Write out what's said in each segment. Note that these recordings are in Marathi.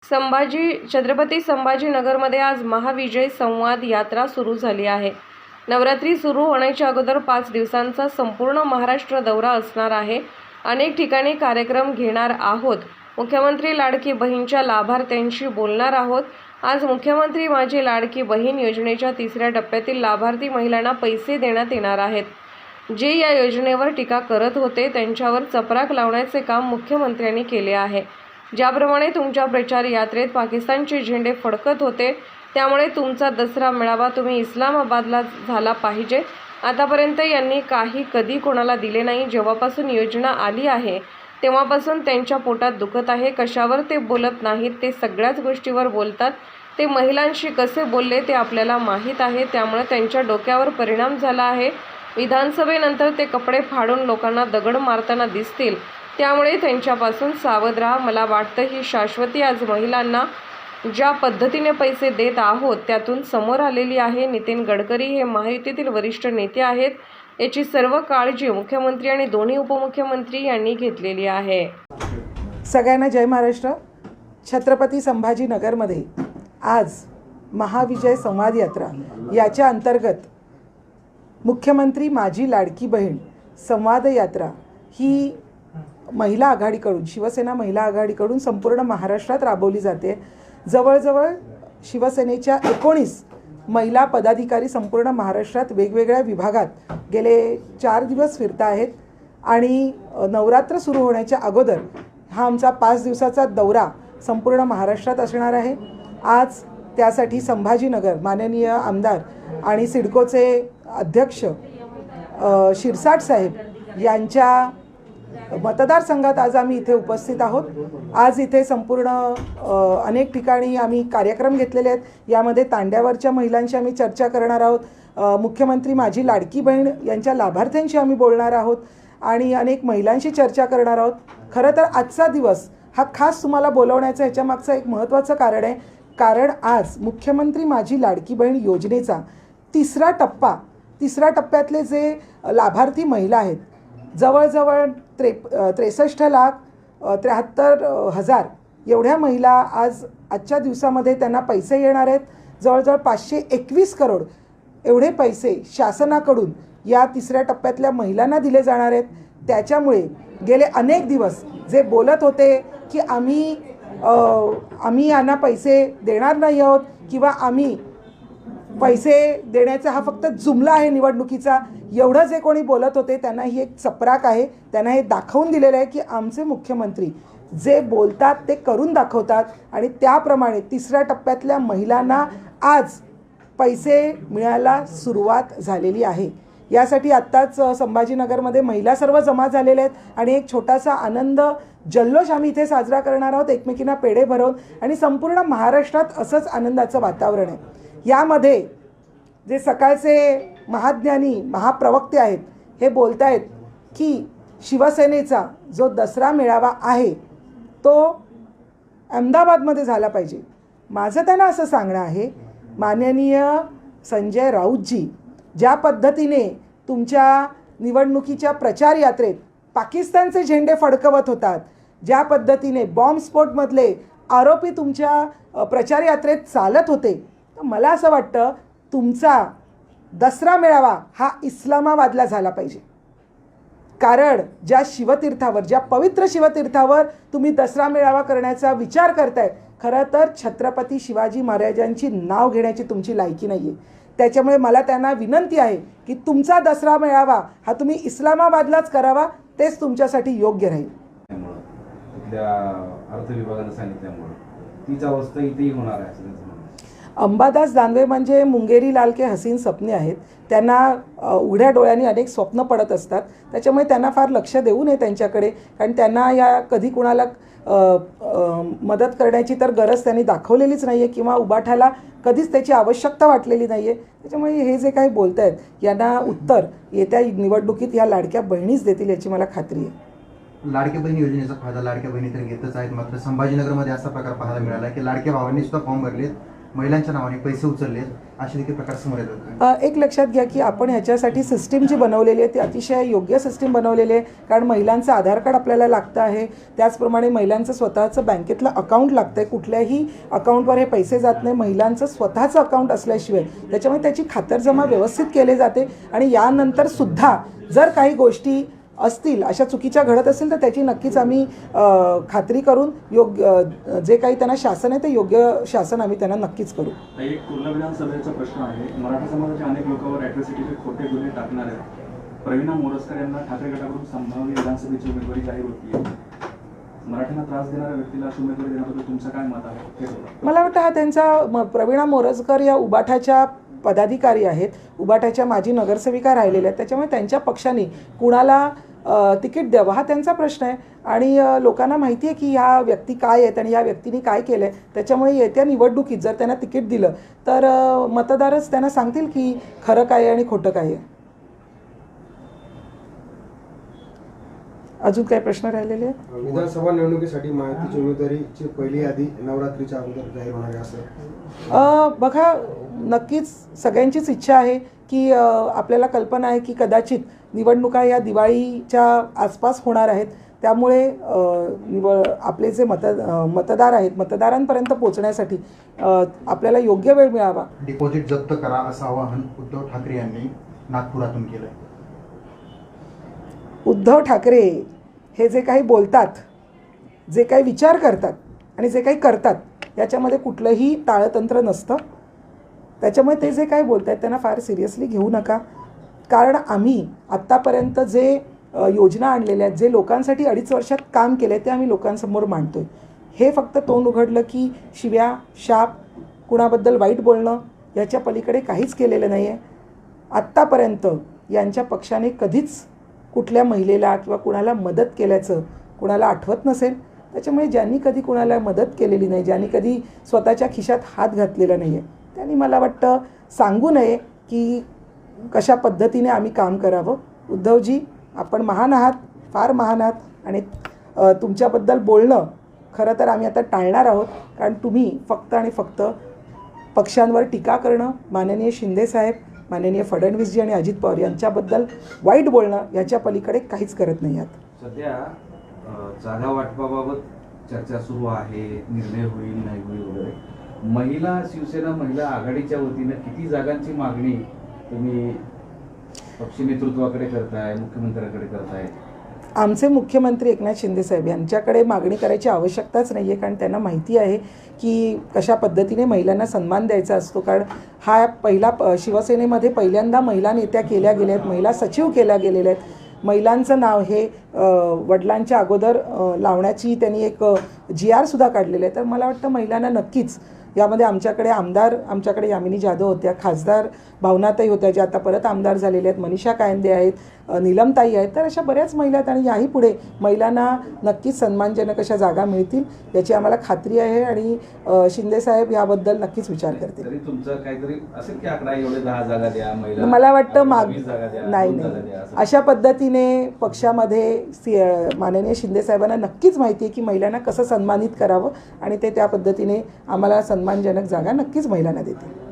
छत्रपती संभाजीनगरमध्ये आज महाविजय संवाद यात्रा सुरू झाली आहे। नवरात्री सुरू होण्याच्या अगोदर 5 दिवसांचा संपूर्ण महाराष्ट्र दौरा असणार आहे। अनेक ठिकाणी कार्यक्रम घेणार आहोत। मुख्यमंत्री लाडकी बहीणच्या लाभार्थ्यांशी बोलणार आहोत। आज मुख्यमंत्री माझी लाडकी बहीण योजनेच्या 3ऱ्या टप्प्यातील लाभार्थी महिलांना पैसे देण्यात येणार आहेत। जे या योजनेवर टीका करत होते त्यांच्यावर चपराक लावण्याचे काम मुख्यमंत्र्यांनी केले आहे। ज्याप्रमाणे तुमच्या प्रचार यात्रेत पाकिस्तानचे झेंडे फडकत होते, त्यामुळे तुमचा दसरा मेळावा तुम्ही इस्लामाबादला झाला पाहिजे। आतापर्यंत यांनी कधी कोणाला दिले नाही। जेव्हापासून योजना आली आहे तेव्हापासून त्यांच्या पोटात दुखत आहे। कशावर ते बोलत नाहीत, ते सगळ्याच गोष्टीवर बोलतात। ते महिलांशी कसे बोलले ते आपल्याला माहीत आहे, त्यामुळे त्यांच्या डोक्यावर परिणाम झाला आहे। विधानसभेनंतर ते कपडे फाडून लोकांना दगड मारताना दिसतील, त्यामुळे त्यांच्यापासून सावध राहा। मला वाटतं ही शाश्वती आज महिलांना ज्या पद्धतीने पैसे देत आहोत त्यातून समोर आलेली आहे। नितीन गडकरी हे महायुतीतील वरिष्ठ नेते आहेत, याची सर्व काळजी मुख्यमंत्री आणि दोन्ही उपमुख्यमंत्री यांनी घेतलेली आहे। सगळ्यांना जय महाराष्ट्र। छत्रपती संभाजीनगरमध्ये आज महाविजय संवाद यात्रा याच्या अंतर्गत मुख्यमंत्री माझी लाडकी बहीण संवाद यात्रा ही महिला आघाडीकडून, शिवसेना महिला आघाडीकडून संपूर्ण महाराष्ट्रात राबवली जाते। जवळजवळ शिवसेनेच्या 19 महिला पदाधिकारी संपूर्ण महाराष्ट्रात वेगवेगळ्या विभागात गेले 4 दिवस फिरत आहेत आणि नवरात्र सुरू होण्याच्या अगोदर हा आमचा 5 दिवसाचा दौरा संपूर्ण महाराष्ट्रात असणार आहे। आज त्यासाठी संभाजीनगर माननीय आमदार आणि सिडकोचे अध्यक्ष शिरसाट साहेब यांच्या मतदारसंघात आज आम्ही इथे उपस्थित आहोत। आज इथे संपूर्ण अनेक ठिकाणी आम्ही कार्यक्रम घेतलेले आहेत। यामध्ये तांड्यावरच्या महिलांशी आम्ही चर्चा करणार आहोत। मुख्यमंत्री माझी लाडकी बहीण यांच्या लाभार्थ्यांशी आम्ही बोलणार आहोत आणि अनेक महिलांशी चर्चा करणार आहोत। खरं तर आजचा दिवस हा खास तुम्हाला बोलवण्याचं ह्याच्यामागचं एक महत्त्वाचं कारण आहे, कारण आज मुख्यमंत्री माझी लाडकी बहीण योजनेचा 3रा टप्पा, 3ऱ्या टप्प्यातले जे लाभार्थी महिला आहेत जवळजवळ 63,73,000 एवढ्या महिला आजच्या दिवसामध्ये त्यांना पैसे येणार आहेत। जवळजवळ 521 करोड एवढे पैसे शासनाकडून या 3ऱ्या टप्प्यातल्या महिलांना दिले जाणार आहेत। त्याच्यामुळे गेले अनेक दिवस जे बोलत होते की आम्ही यांना पैसे देणार नाही आहोत किंवा आम्ही पैसे देण्याचा हा फक्त जुमला आहे निवडणुकीचा, एवढं जे कोणी बोलत होते त्यांना ही एक चपराक आहे। त्यांना हे दाखवून दिलेलं आहे की आमचे मुख्यमंत्री जे बोलतात ते करून दाखवतात आणि त्याप्रमाणे 3ऱ्या टप्प्यातल्या महिलांना आज पैसे मिळायला सुरुवात झालेली आहे। यासाठी आत्ताच संभाजीनगरमध्ये महिला सर्व जमा झालेल्या आहेत आणि एक छोटासा आनंद जल्लोष आम्ही इथे साजरा करणार आहोत, एकमेकींना पेढे भरवून, आणि संपूर्ण महाराष्ट्रात असंच आनंदाचं वातावरण आहे। यामध्ये जे सकाळचे महाज्ञानी महाप्रवक्ते आहेत हे बोलत आहेत की शिवसेनेचा जो दसरा मेळावा आहे तो अहमदाबादमध्ये झाला पाहिजे। माझं त्यांना असं सांगणं आहे, माननीय संजय राऊतजी ज्या पद्धतीने तुमच्या निवडणुकीच्या प्रचार यात्रेत पाकिस्तानचे झेंडे फडकवत होतात, ज्या पद्धतीने बॉम्बस्फोटमधले आरोपी तुमच्या प्रचार यात्रेत चालत होते, तर मला असं वाटतं तुमचा दसरा मेळावा हा इस्लामाबादला झाला पाहिजे। कारण ज्या शिवतीर्थावर, ज्या पवित्र शिवतीर्थावर तुम्ही दसरा मेळावा करण्याचा विचार करताय, खरं तर छत्रपती शिवाजी महाराजांची नाव घेण्याची तुमची लायकी नाही आहे। त्याच्यामुळे मला त्यांना विनंती आहे की तुमचा दसरा मेळावा हा तुम्ही इस्लामाबादलाच करावा, तेच तुमच्यासाठी योग्य राहील। अर्थ विभागाने सांगितल्यामुळे तीच अवस्था इथेही होणार आहे। अंबादास दानवे म्हणजे मुंगेरी लाल के हसीन सपने आहेत। त्यांना उघड्या डोळ्यांनी अनेक स्वप्न पडत असतात, त्याच्यामुळे त्यांना फार लक्ष देऊ नये त्यांच्याकडे, कारण त्यांना या कधी कुणाला मदत करण्याची तर गरज त्यांनी दाखवलेलीच नाही आहे किंवा उभाठाला कधीच त्याची आवश्यकता वाटलेली नाही आहे। त्याच्यामुळे हे जे काही बोलत आहेत यांना उत्तर येत्या निवडणुकीत ह्या लाडक्या बहिणीच देतील याची मला खात्री आहे। लाडक्या बहिणी योजनेचा फायदा लाडक्या बहिणी तर घेतच आहेत, मात्र संभाजीनगरमध्ये असा प्रकार पाहायला मिळाला की लाडक्या भावांनी सुद्धा फॉर्म भरलेत, महिलांच्या नावाने पैसे उचलले असे देखील प्रकार समोर येतात. एक लक्षात घ्या की आपण ह्याच्यासाठी सिस्टीम जी बनवलेली आहे ती अतिशय योग्य सिस्टीम बनवलेली आहे. कारण महिलांचं आधार कार्ड आपल्याला लागतं आहे, त्याचप्रमाणे महिलांचं स्वतःचं बँकेतलं अकाउंट लागतं आहे. कुठल्याही अकाउंटवर हे पैसे जात नाही, महिलांचं स्वतःचं अकाउंट असल्याशिवाय. त्याच्यामुळे त्याची खातरजमा व्यवस्थित केली जाते आणि यानंतर सुद्धा जर काही गोष्टी असतील अशा चुकीच्या घडत असेल तर त्याची नक्कीच आम्ही खात्री करून योग्य जे काही त्यांना शासन आहे ते योग्य शासन आम्ही त्यांना नक्कीच करू. एक कुर्ला विधानसभेचा प्रश्न आहे. मराठा समाजाच्या अनेक लोकांवर ॲट्रॉसिटीचे खोटे गुन्हे टाकणार आहेत. प्रवीणा मोरजकर यांना ठाकरे गटाकडून संभाव्य विधानसभेची उमेदवारी जाहीर होती आहे. मराठ्यांना त्रास देणाऱ्या व्यक्तीला अशी उमेदवारी देण्याबद्दल तुमचं काय मत आहे? मला वाटतं हा त्यांचा प्रवीणा मोरजकर या उबाठाच्या पदाधिकारी आहेत, उबाठाच्या माजी नगरसेविका राहिलेल्या आहेत. त्याच्यामुळे त्यांच्या पक्षाने कुणाला तिकीट द्यावं हा त्यांचा प्रश्न आहे आणि लोकांना माहिती आहे की ह्या व्यक्ती काय आहेत आणि या व्यक्तीने काय केलं आहे. त्याच्यामुळे येत्या निवडणुकीत जर त्यांना तिकीट दिलं तर मतदारच त्यांना सांगतील की खरं काय आहे आणि खोटं काय आहे. अजून काही प्रश्न राहिलेले आहेत? विधानसभा निवडणुकीसाठी महायुतीची उमेदवारीची पहिली यादी नवरात्रीच्या अगोदर जाहीर होणार आहे असं बघा, नक्कीच सगळ्यांचीच इच्छा आहे की आपल्याला कल्पना आहे की कदाचित निवडणुका या दिवाळीच्या आसपास होणार आहेत. त्यामुळे आपले जे मतदार आहेत मतदारांपर्यंत पोहोचण्यासाठी आपल्याला योग्य वेळ मिळावा. डिपॉझिट जप्त करा असं आवाहन उद्धव ठाकरे यांनी नागपुरातून केलं आहे. उद्धव ठाकरे हे जे काही बोलतात, जे काही विचार करतात आणि जे काही करतात याच्यामध्ये कुठलंही ताळतंत्र नसतं. त्याच्यामुळे ते जे काही बोलत आहेत त्यांना फार सिरियसली घेऊ नका. कारण आम्ही आत्तापर्यंत जे योजना आणलेल्या आहेत, जे लोकांसाठी 2.5 वर्षात काम केलं आहे ते आम्ही लोकांसमोर मांडतो आहे. हे फक्त तोंड उघडलं की शिव्या, शाप, कुणाबद्दल वाईट बोलणं याच्या पलीकडे काहीच केलेलं नाही आहे. आत्तापर्यंत यांच्या पक्षाने कधीच कुठल्या महिलेला किंवा कुणाला मदत केल्याचं कुणाला आठवत नसेल. त्याच्यामुळे ज्यांनी कधी कुणाला मदत केलेली नाही, ज्यांनी कधी स्वतःच्या खिशात हात घातलेला नाही आहे, त्यांनी मला वाटतं सांगू नये की कशा पद्धतीने आम्ही काम करावं. उद्धवजी, आपण महान आहात, फार महान आहात आणि तुमच्याबद्दल बोलणं खरं तर आम्ही आता टाळणार आहोत. कारण तुम्ही फक्त आणि फक्त पक्षांवर टीका करणं, माननीय शिंदेसाहेब, माननीय फडणवीसजी आणि अजित पवार यांच्याबद्दल वाईट बोलणं याच्या पलीकडे काहीच करत नाही आहात. सध्या जागा वाटपाबाबत चर्चा सुरू आहे, निर्णय होईल नाही होईल वगैरे. महिला शिवसेना महिला आघाडीच्या वतीनं किती जागांची मागणी तुम्ही पक्ष नेतृत्वाकडे करताय, मुख्यमंत्र्यांकडे करताय? आमचे मुख्यमंत्री एकनाथ शिंदेसाहेब यांच्याकडे मागणी करायची आवश्यकताच नाही आहे. कारण त्यांना माहिती आहे की कशा पद्धतीने महिलांना सन्मान द्यायचा असतो. कारण हा पहिला शिवसेनेमध्ये पहिल्यांदा महिला नेत्या केल्या गेल्या आहेत, महिला सचिव केल्या गेलेल्या आहेत. महिलांचं नाव हे वडिलांच्या अगोदर लावण्याची त्यांनी एक GR सुद्धा काढलेलं आहे. तर मला वाटतं महिलांना नक्कीच यामध्ये आमच्याकडे यामिनी जाधव होत्या, खासदार भावनाताई होत्या ज्या आता परत आमदार झालेल्या आहेत, मनीषा कायंदे आहेत, नीलमताई आहेत. तर अशा बऱ्याच महिला आहेत आणि याही पुढे महिलांना नक्कीच सन्मानजनक अशा जागा मिळतील याची आम्हाला खात्री आहे आणि शिंदेसाहेब याबद्दल नक्कीच विचार करतील. तरी तुमचं काहीतरी असेल की आकडा एवढे 10 जागा द्या महिला, मला वाटतं 20 जागा द्या, नाही 2 जागा द्या, असं. अशा पद्धतीने पक्षामध्ये माननीय शिंदेसाहेबांना नक्कीच माहिती आहे की महिलांना कसं सन्मानित करावं आणि ते त्या पद्धतीने आम्हाला सन्मानजनक जागा नक्कीच महिलांना देतील.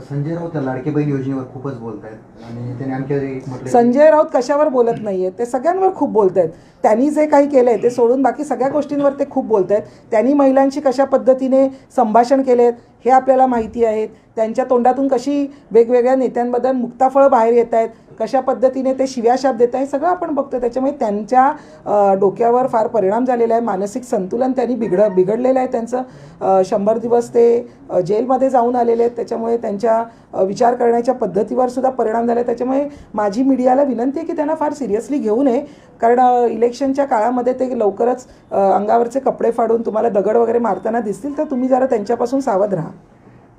संजय राऊत त्या लाडकी बहीण योजनेवर खूपच बोलत आहेत आणि त्यांनी आणखी म्हटलं संजय राऊत कशावर बोलत नाही आहेत, ते सगळ्यांवर खूप बोलत आहेत. त्यांनी जे काही केलं आहे ते सोडून बाकी सगळ्या गोष्टींवर ते खूप बोलत आहेत. त्यांनी महिलांशी कशा पद्धतीने संभाषण केले आहेत हे आपल्याला माहिती आहे. त्यांच्या तोंडातून कशी वेगवेगळ्या नेत्यांबद्दल मुक्ताफळं बाहेर येत आहेत, कशा पद्धतीने ते शिव्याशाप देत आहे, सगळं आपण बघतो. त्याच्यामुळे त्यांच्या डोक्यावर फार परिणाम झालेला आहे. मानसिक संतुलन त्यांनी बिघडलेलं आहे त्यांचं. 100 दिवस ते जेलमध्ये जाऊन आलेले आहेत. त्याच्यामुळे त्यांच्या विचार करण्याच्या पद्धतीवर सुद्धा परिणाम झाला आहे. त्याच्यामुळे माझी मीडियाला विनंती आहे की त्यांना फार सिरियसली घेऊ नये. कारण इलेक्शनच्या काळामध्ये ते लवकरच अंगावरचे कपडे फाडून तुम्हाला दगड वगैरे मारताना दिसतील, तर तुम्ही जरा त्यांच्यापासून सावध राहा.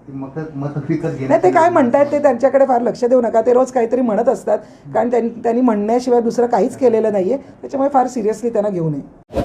मत विकत घेण्यात नाही, ते काय म्हणतायत ते त्यांच्याकडे फार लक्ष देऊ नका. ते रोज काहीतरी म्हणत असतात. कारण त्यांनी म्हणण्याशिवाय दुसरं काहीच केलेलं नाही आहे. त्याच्यामुळे फार सिरियसली त्यांना घेऊ नये.